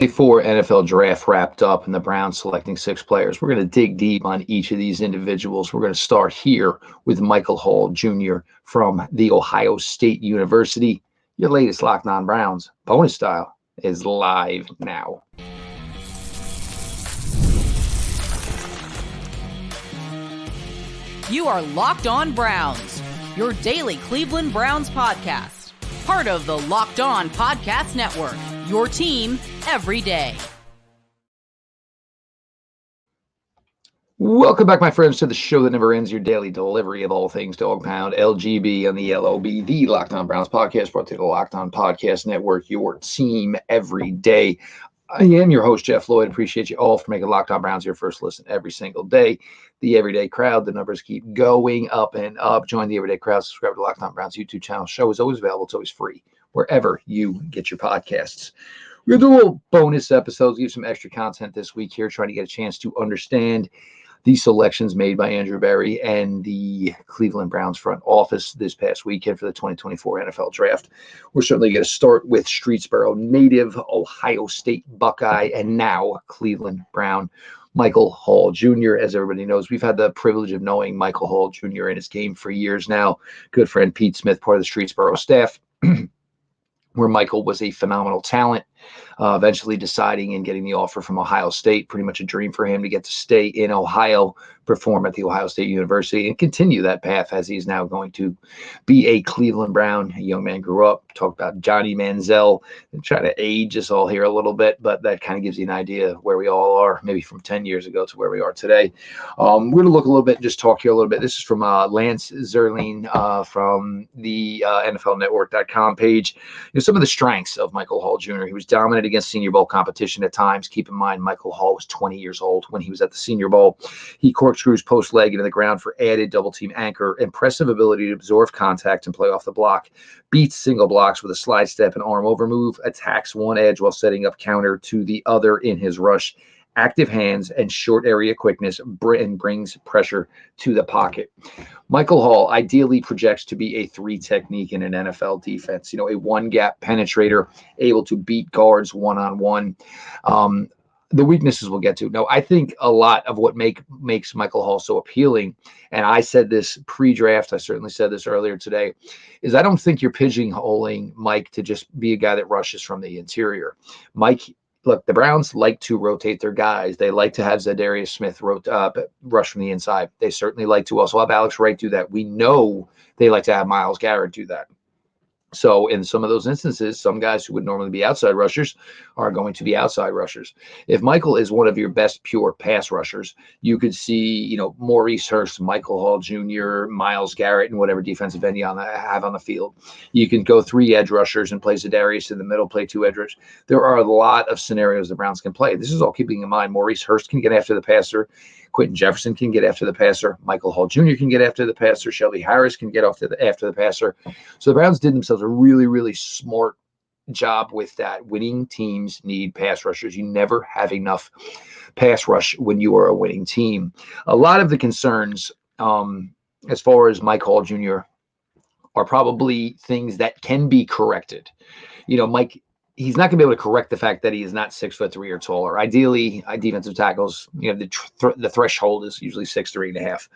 Before NFL draft wrapped up and the Browns selecting 6 players, we're going to dig deep on each of these individuals. We're going to start here with Michael Hall Jr. from The Ohio State University. Your latest Locked On Browns bonus style is live now. You are Locked On Browns, your daily Cleveland Browns podcast. Part of the Locked On Podcast Network, your team every day. Welcome back, my friends, to the show that never ends, your daily delivery of all things Dog Pound, LGB, on the LOB, the Locked On Browns podcast, brought to the Locked On Podcast Network, your team every day. I am your host, Jeff Lloyd. Appreciate you all for making Locked On Browns your first listen every single day. The everyday crowd, the numbers keep going up and up. Join the everyday crowd. Subscribe to Locked On Browns YouTube channel. Show is always available. It's always free wherever you get your podcasts. We're going to do a little bonus episodes, give some extra content this week here, trying to get a chance to understand the selections made by Andrew Berry and the Cleveland Browns front office this past weekend for the 2024 NFL Draft. We're certainly going to start with Streetsboro native, Ohio State Buckeye, and now Cleveland Brown, Michael Hall Jr. As everybody knows, we've had the privilege of knowing Michael Hall Jr. in his game for years now. Good friend Pete Smith, part of the Streetsboro staff, where Michael was a phenomenal talent, eventually deciding and getting the offer from Ohio State. Pretty much a dream for him to get to stay in Ohio, perform at the Ohio State University, and continue that path as he's now going to be a Cleveland Brown. A young man grew up, talk about Johnny Manziel, and try to age us all here a little bit, but that kind of gives you an idea of where we all are, maybe from 10 years ago to where we are today. We're going to look a little bit, just talk here a little bit. This is from Lance Zierlein from the NFLnetwork.com page. Some of the strengths of Michael Hall Jr. He was dominant against Senior Bowl competition at times. Keep in mind, Michael Hall was 20 years old when he was at the Senior Bowl. He corkscrews post leg into the ground for added double team anchor, impressive ability to absorb contact and play off the block, beats single blocks with a slide step and arm over move, attacks one edge while setting up counter to the other in his rush, active hands and short area quickness, and brings pressure to the pocket. Michael Hall ideally projects to be a 3 technique in an NFL defense, a one-gap penetrator, able to beat guards one-on-one. The weaknesses we'll get to. No, I think a lot of what makes Michael Hall so appealing, and I said this pre-draft, I certainly said this earlier today, is I don't think you're pigeonholing Mike to just be a guy that rushes from the interior. Mike, look, the Browns like to rotate their guys. They like to have Zadarius Smith rush from the inside. They certainly like to also have Alex Wright do that. We know they like to have Myles Garrett do that. So in some of those instances, some guys who would normally be outside rushers are going to be outside rushers. If Michael is one of your best pure pass rushers, you could see, Maurice Hurst, Michael Hall Jr., Myles Garrett, and whatever defensive end you have on the field. You can go 3 edge rushers and play Zadarius in the middle, play 2 edge rushers. There are a lot of scenarios the Browns can play. This is all keeping in mind Maurice Hurst can get after the passer. Quentin Jefferson can get after the passer. Michael Hall Jr. can get after the passer. Shelby Harris can get after the passer. So the Browns did themselves a really, really smart job with that. Winning teams need pass rushers. You never have enough pass rush when you are a winning team. A lot of the concerns as far as Mike Hall Jr. are probably things that can be corrected. Mike, he's not going to be able to correct the fact that he is not 6'3" or taller. Ideally, defensive tackles, the threshold is usually 6'3.5".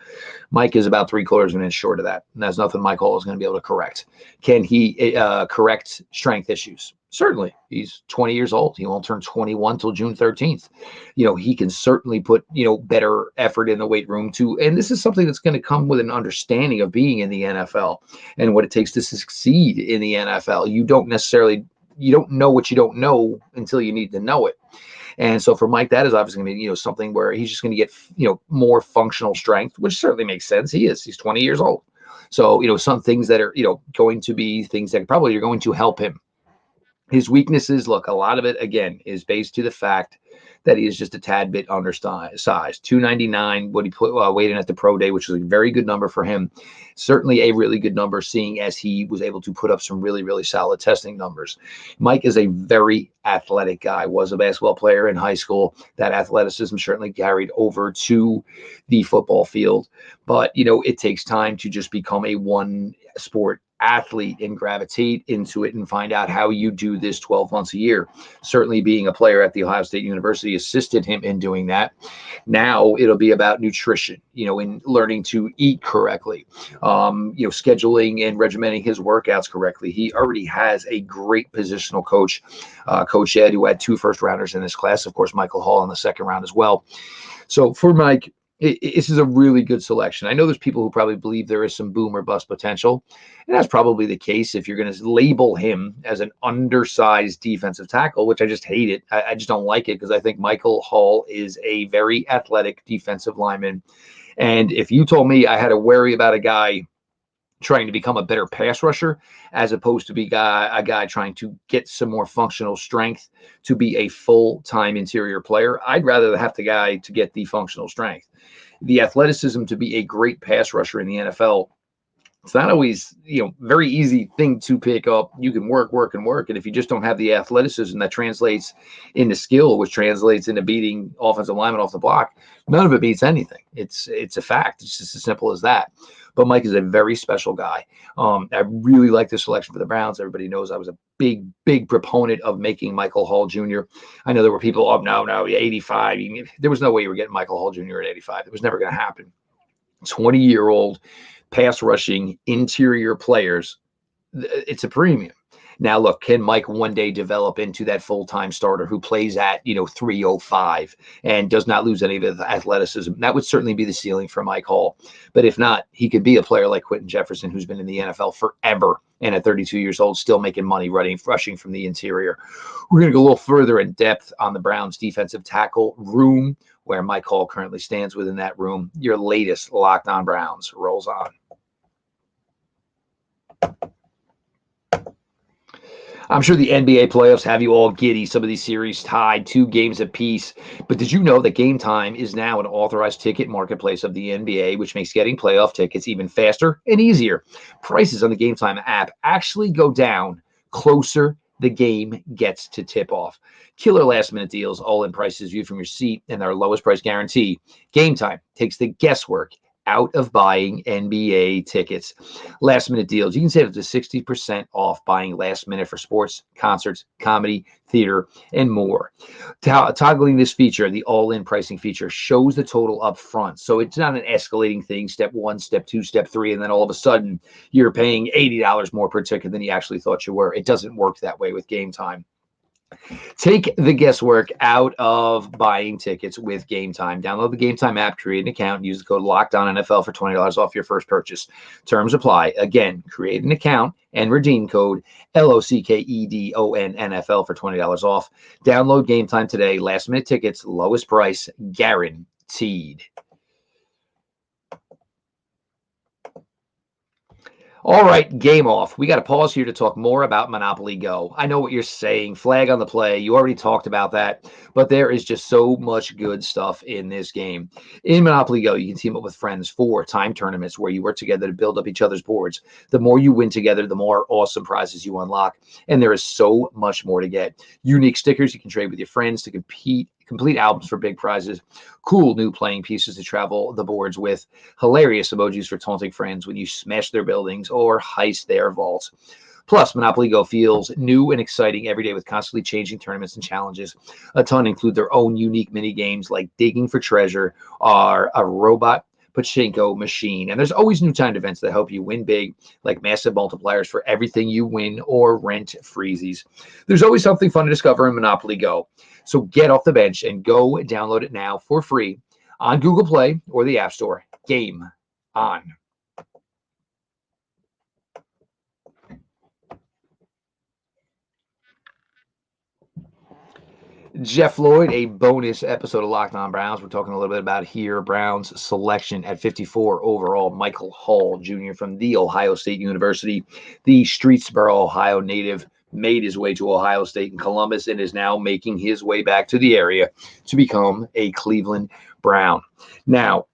Mike is about 3/4 of an inch short of that. And that's nothing Mike Hall is going to be able to correct. Can he correct strength issues? Certainly. He's 20 years old. He won't turn 21 till June 13th. He can certainly put, better effort in the weight room too. And this is something that's going to come with an understanding of being in the NFL and what it takes to succeed in the NFL. You don't know what you don't know until you need to know it. And so for Mike, that is obviously going to be, something where he's just going to get, more functional strength, which certainly makes sense. He's 20 years old. So, some things that are, going to be things that probably are going to help him. His weaknesses, look, a lot of it, again, is based to the fact that he is just a tad bit undersized. 299, what he weighed in at the pro day, which was a very good number for him. Certainly a really good number, seeing as he was able to put up some really, really solid testing numbers. Mike is a very athletic guy, was a basketball player in high school. That athleticism certainly carried over to the football field. But, it takes time to just become a one sport athlete and gravitate into it and find out how you do this 12 months a year. Certainly being a player at the Ohio State University assisted him in doing that. Now it'll be about nutrition, in learning to eat correctly, scheduling and regimenting his workouts correctly. He already has a great positional coach, Coach Ed, who had 2 first-rounders in his class, of course, Michael Hall in the second round as well. So for Mike, this is a really good selection. I know there's people who probably believe there is some boom or bust potential, and that's probably the case if you're going to label him as an undersized defensive tackle, which I just hate it. I just don't like it because I think Michael Hall is a very athletic defensive lineman. And if you told me I had to worry about a guy trying to become a better pass rusher as opposed to be a guy trying to get some more functional strength to be a full-time interior player, I'd rather have the guy to get the functional strength. The athleticism to be a great pass rusher in the NFL, it's not always, very easy thing to pick up. You can work. And if you just don't have the athleticism that translates into skill, which translates into beating offensive linemen off the block, none of it beats anything. It's a fact. It's just as simple as that. But Mike is a very special guy. I really like this selection for the Browns. Everybody knows I was a big proponent of making Michael Hall Jr. I know there were people, no, 85. There was no way you were getting Michael Hall Jr. at 85. It was never going to happen. 20-year-old pass rushing interior players, it's a premium. Now, look, can Mike one day develop into that full-time starter who plays at, 305 and does not lose any of his athleticism? That would certainly be the ceiling for Mike Hall. But if not, he could be a player like Quentin Jefferson, who's been in the NFL forever and at 32 years old, still making money rushing from the interior. We're going to go a little further in depth on the Browns defensive tackle room, where Mike Hall currently stands within that room. Your latest Locked On Browns rolls on. I'm sure the NBA playoffs have you all giddy. Some of these series tied 2 games apiece. But did you know that Game Time is now an authorized ticket marketplace of the NBA, which makes getting playoff tickets even faster and easier? Prices on the Game Time app actually go down closer the game gets to tip off. Killer last-minute deals, all-in prices viewed from your seat, and our lowest price guarantee. Game Time takes the guesswork out of buying NBA tickets. Last-minute deals. You can save up to 60% off buying last minute for sports, concerts, comedy, theater, and more. Toggling this feature, the all-in pricing feature, shows the total up front. So it's not an escalating thing, step 1, step 2, step 3, and then all of a sudden you're paying $80 more per ticket than you actually thought you were. It doesn't work that way with Game Time. Take the guesswork out of buying tickets with Game Time. Download the Game Time app, create an account, and use the code LOCKEDONNFL for $20 off your first purchase. Terms apply. Again, create an account and redeem code LOCKEDONNFL for $20 off. Download Game Time today. Last minute tickets, lowest price, guaranteed. All right, game off. We got to pause here to talk more about Monopoly Go. I know what you're saying. Flag on the play. You already talked about that, but there is just so much good stuff in this game. In Monopoly Go, you can team up with friends for time tournaments where you work together to build up each other's boards. The more you win together, the more awesome prizes you unlock, and there is so much more to get. Unique stickers you can trade with your friends to complete albums for big prizes, cool new playing pieces to travel the boards with, hilarious emojis for taunting friends when you smash their buildings or heist their vaults. Plus, Monopoly Go feels new and exciting every day with constantly changing tournaments and challenges. A ton include their own unique mini games like digging for treasure or a robot pachinko machine. And there's always new timed events that help you win big, like massive multipliers for everything you win or rent freezies. There's always something fun to discover in Monopoly Go. So get off the bench and go download it now for free on Google Play or the App Store. Game on. Jeff Lloyd, a bonus episode of Locked On Browns. We're talking a little bit about here Browns selection at 54 overall, Michael Hall Jr. from the Ohio State University, the Streetsboro, Ohio native, made his way to Ohio State and Columbus and is now making his way back to the area to become a Cleveland Brown. Now,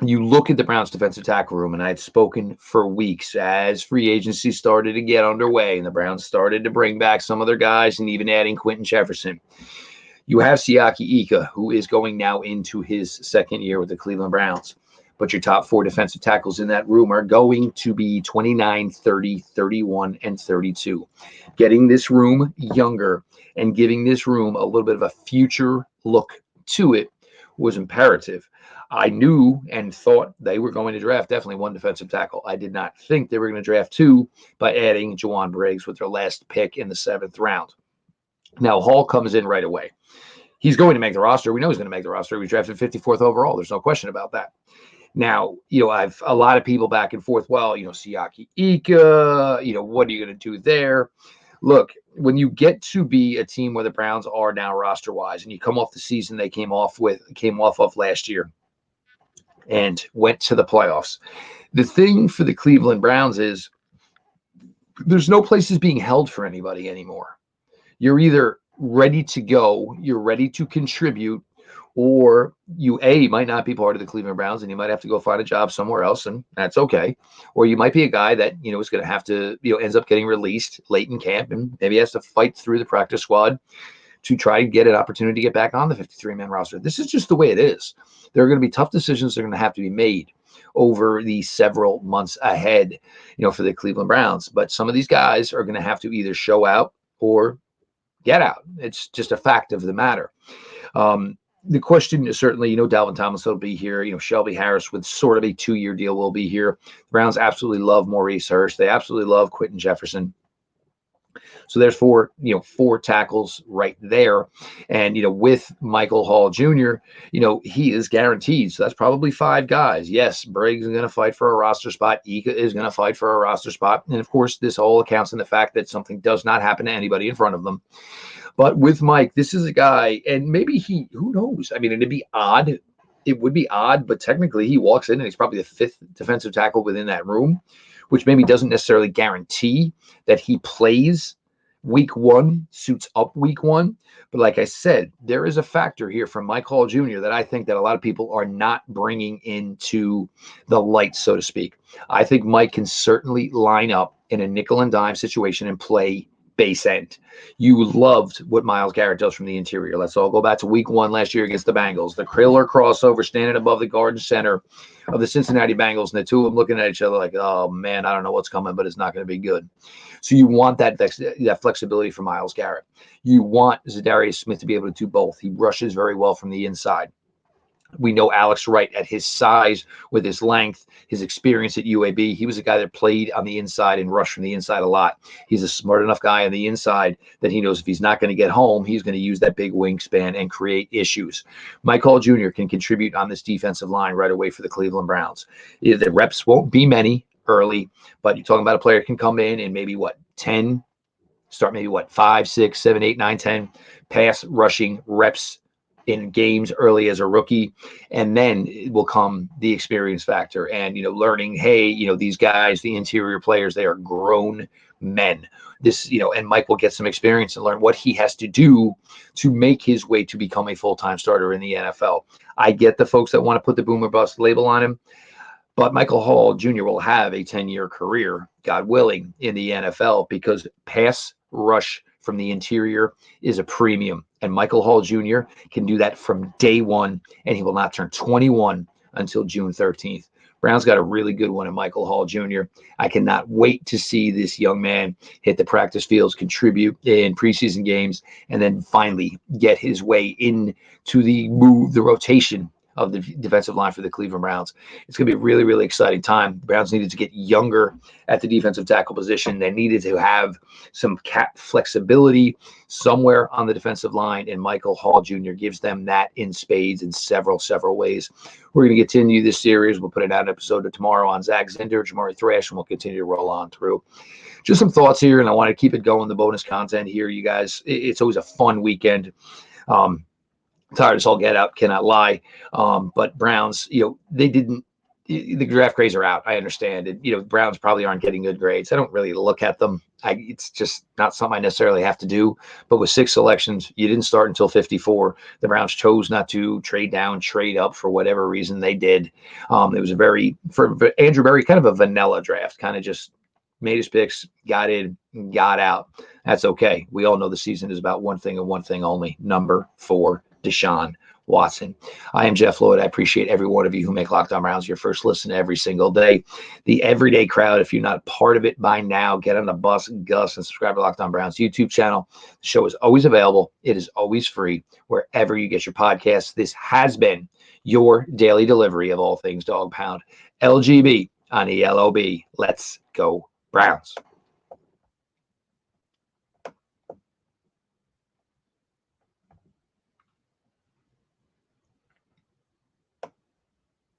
you look at the Browns defensive tackle room, and I had spoken for weeks as free agency started to get underway and the Browns started to bring back some of their guys and even adding Quentin Jefferson. You have Siaki Ika, who is going now into his second year with the Cleveland Browns. But your top 4 defensive tackles in that room are going to be 29, 30, 31, and 32. Getting this room younger and giving this room a little bit of a future look to it was imperative. I knew and thought they were going to draft definitely 1 defensive tackle. I did not think they were going to draft 2 by adding Jawan Briggs with their last pick in the 7th round. Now, Hall comes in right away. He's going to make the roster. We know he's going to make the roster. He was drafted 54th overall. There's no question about that. Now, I've a lot of people back and forth. Well, Siaki Ika, what are you going to do there? Look, when you get to be a team where the Browns are now roster-wise, and you come off the season they came off of last year and went to the playoffs, the thing for the Cleveland Browns is there's no places being held for anybody anymore. You're either ready to go, you're ready to contribute, or you might not be part of the Cleveland Browns and you might have to go find a job somewhere else, and that's okay. Or you might be a guy that, is going to have to, ends up getting released late in camp and maybe has to fight through the practice squad to try to get an opportunity to get back on the 53-man roster. This is just the way it is. There are going to be tough decisions that are going to have to be made over the several months ahead, for the Cleveland Browns. But some of these guys are going to have to either show out or get out. It's just a fact of the matter. The question is certainly, Dalvin Tomlinson will be here. Shelby Harris with sort of a 2-year deal will be here. The Browns absolutely love Maurice Hurst. They absolutely love Quentin Jefferson. So there's 4 tackles right there. And, with Michael Hall Jr., he is guaranteed. So that's probably 5 guys. Yes, Briggs is going to fight for a roster spot. Ika is going to fight for a roster spot. And of course, this all accounts in the fact that something does not happen to anybody in front of them. But with Mike, this is a guy, and maybe who knows? I mean, it'd be odd. It would be odd, but technically he walks in and he's probably the 5th defensive tackle within that room, which maybe doesn't necessarily guarantee that he plays week 1, suits up week 1. But like I said, there is a factor here from Mike Hall Jr. that I think that a lot of people are not bringing into the light, so to speak. I think Mike can certainly line up in a nickel and dime situation and play base end. You loved what Myles Garrett does from the interior. Let's all go back to week 1 last year against the Bengals. The Kriller crossover standing above the garden center of the Cincinnati Bengals, and the two of them looking at each other like, oh, man, I don't know what's coming, but it's not going to be good. So you want that flexibility from Myles Garrett. You want Zadarius Smith to be able to do both. He rushes very well from the inside. We know Alex Wright at his size, with his length, his experience at UAB. He was a guy that played on the inside and rushed from the inside a lot. He's a smart enough guy on the inside that he knows if he's not going to get home, he's going to use that big wingspan and create issues. Mike Hall Jr. can contribute on this defensive line right away for the Cleveland Browns. The reps won't be many early, but you're talking about a player can come in and maybe 10, start maybe 5, 6, 7, 8, 9, 10 pass rushing reps in games early as a rookie, and then it will come the experience factor and learning, hey, these guys, the interior players, they are grown men. This, and Mike will get some experience and learn what he has to do to make his way to become a full-time starter in the NFL. I get the folks that want to put the boomer bust label on him, but Michael Hall Jr. will have a 10-year career, God willing, in the NFL, because pass rush from the interior is a premium. And Michael Hall Jr. can do that from day 1, and he will not turn 21 until June 13th. Brown's got a really good one in Michael Hall Jr. I cannot wait to see this young man hit the practice fields, contribute in preseason games, and then finally get his way into the rotation of the defensive line for the Cleveland Browns. It's going to be a really, really exciting time. The Browns needed to get younger at the defensive tackle position. They needed to have some cap flexibility somewhere on the defensive line, and Michael Hall Jr. gives them that in spades in several ways. We're going to continue this series. We'll put it out an episode tomorrow on Zach Zinder, Jamari Thrash, and we'll continue to roll on through. Just some thoughts here, and I want to keep it going, the bonus content here, you guys. It's always a fun weekend. Tired as all get out, cannot lie. But Browns, the draft grades are out. I understand it. Browns probably aren't getting good grades. I don't really look at them. It's just not something I necessarily have to do. But with 6 selections, you didn't start until 54. The Browns chose not to trade down, trade up for whatever reason they did. It was for Andrew Berry, kind of a vanilla draft, kind of just made his picks, got in, got out. That's okay. We all know the season is about one thing and one thing only, number 4. Deshaun Watson. I am Jeff Lloyd. I appreciate every one of you who make Locked On Browns your first listen every single day. The everyday crowd, if you're not part of it by now, get on the bus, Gus, and subscribe to Locked On Browns YouTube channel. The show is always available. It is always free wherever you get your podcasts. This has been your daily delivery of all things Dog Pound. LGB on ELOB. Let's go Browns.